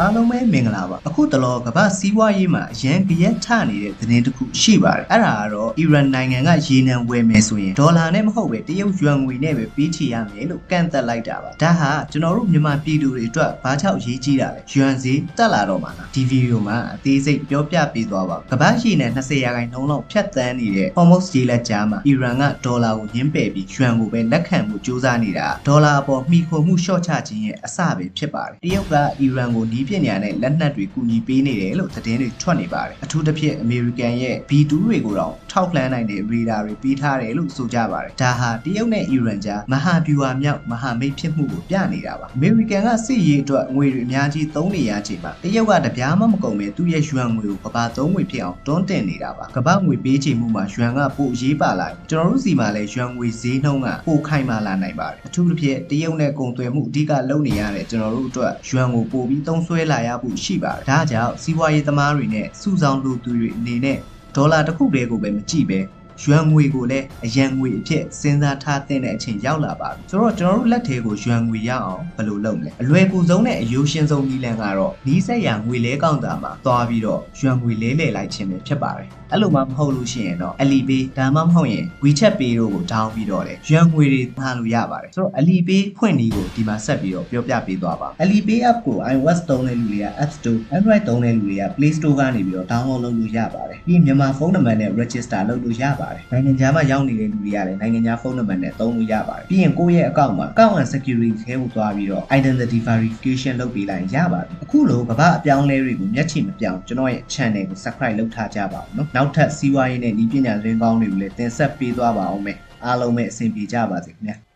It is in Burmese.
အားလုံးပဲမင်္ဂလာပါအခုတလောကမ္ဘာစီးပွားရေးမှာအရန်ကြရက်ထနေတဲ့သတင်းတစ်ခုရှိပါတယ်အဲ့ဒါကတော့အီရန်နိုင်ငံကရေနံဝယ်မယ်ဆိုရင်ဒေါ်လာနဲ့မဟုတ်ပဲတရုတ်ယွမ်ငွေနဲ့ပဲပေးချေရမယ်လို့ကန့်သက်လိုက်တာပါဒါဟာကျွန်တော်တို့မြန်မာပြည်သူတွေအတွက်ဘာကြောင့်ရေးကြီးတာလဲယွမ်ဈေးတက်လာတော့မှာလားဒီဗီဒီယိုမှာအသေးစိတ်ပြောပြပေးသွားပါကမ္ဘာရေနံ20%လောက်ဖြတ်သန်းနေတဲ့ Hormuz ရေလက်ကြားမှာအီရန်ကဒေါ်လာကိုညှင်းပယ်ပြီးယွမ်ကိုပဲလက်ခံမှုစူးစမ်းနေတာဒေါ်လာအပေါ်မှီခိုမှုလျှော့ချခြင်းရဲ့အစပဲဖြစ်ပါတယ်တရုတ်ကအီရန်ကိုနီးပညာနဲ့လက်နက်တွေကူညီပေးနေတယ်လို့သတင်းတွေထွက်နေပါတယ်အထူးသဖြင့်အမေရိကန်ရဲ့ B2 တွေကိုတော့ထောက်လှမ်းနိုင်တဲ့ရေဒါတွေပေးထားတယ်လို့ဆိုကြပါတယ်ဒါဟာတရုတ်နဲ့အီရန်ကြားမဟာဗျူဟာမြောက်မဟာမိတ်ဖြစ်မှုကိုပြနေတာပါအမေရိကန်ကစစ်ရေးအတွက်ငွေတွေအများကြီးသုံးနေရချိန်မှာတရုတ်ကတပြားမှမကုန်ပဲသူ့ရဲ့ယွမ်ငွေကိုကမ္ဘာသုံးငွေဖြစ်အောင်တွန်းတင်နေတာပါကမ္ဘာငွေပေးချေမှုမှာယွမ်ကပိုအရေးပါလာရင်ကျွန်တော်တို့စီမှာလည်းယွမ်ငွေဈေးနှုန်းကပိုခိုင်မာလာနိုင်ပါတယ်အထူးသဖြင့်တရုတ်နဲ့ကုန်သွယ်မှုအဓိကလုပ်နေရတဲ့ကျွန်တော်တို့အတွက်ယွမ်ကိုပိုပြီးသုံးစွဲလာရဖို့ရှိပါတယ်ဒါကြောင့်စီးပွားရေးသမားတွေနဲ့စုဆောင်လူသူတွေအနေနဲ့ဒေါ်လာတစ်ခုတည်းကိုပဲမကြည့်ပဲယွမ်ငွေကိုလည်းအရန်ငွေအဖြစ်စဉ်းစားထားတဲ့အချိန်ရောက်လာပါပြီဆိုတော့ကျွန်တော်တို့လက်ထဲကိုယွမ်ငွေရအောင်ဘယ်လိုလုပ်မလဲအလွယ်ကူဆုံးနဲ့အယိုးရှင်းဆုံးနည်းလမ်းကတော့နီးစပ်ရာငွေလဲကောင်တာမှာသွားပြီးတော့ယွမ်ငွေလဲလိုက်ခြင်းပဲဖြစ်ပါတယ်အဲ့လိုမှမဟုတ်လို့ရှိရင်တော့ Alipay ဒါမှမဟုတ်ရင် WeChat Pay တို့ကို down ပြီးတော့လေယွမ်ငွေတွေထားလို့ရပါတယ်ဆိုတော့ Alipay ဖွင့်နည်းကိုဒီမှာဆက်ပြီးတော့ပြောပြပေးသွားပါ Alipay app ကို iOS သုံးတဲ့လူတွေက App Store Android သုံးတဲ့လူတွေက Play Store ကနေပြီးတော့ download လုပ်လို့ရပါတယ်ပြီးမြန်မာဖုန်းနံပါတ်နဲ့ register လုပ်လို့ရပါတယ်နိုင်ငံခြားမှာရောက်နေတဲ့လူတွေကလည်းနိုင်ငံခြားဖုန်းနံပါတ်နဲ့သုံးလို့ရပါတယ်ပြီးရင်ကိုယ့်ရဲ့ account မှာ account and security ထဲကိုသွားပြီးတော့ identity verification လုပ်ပေးလိုက်ရပါတယ်အခုလိုကမ္ဘာအပြောင်းလဲတွေကိုမျက်ခြေမပြောင်းကျွန်တော်ရဲ့ channel ကို subscribe လုပ်ထားကြပါဦးနော်နောက်ထပ်စီးပွားရေးနဲ့ဤပညာသတင်းကောင်းတွေကိုလည်းတင်ဆက်ပေးသွားပါအောင်မယ်အားလုံးပဲအဆင်ပြေကြပါစေခင်ဗျာ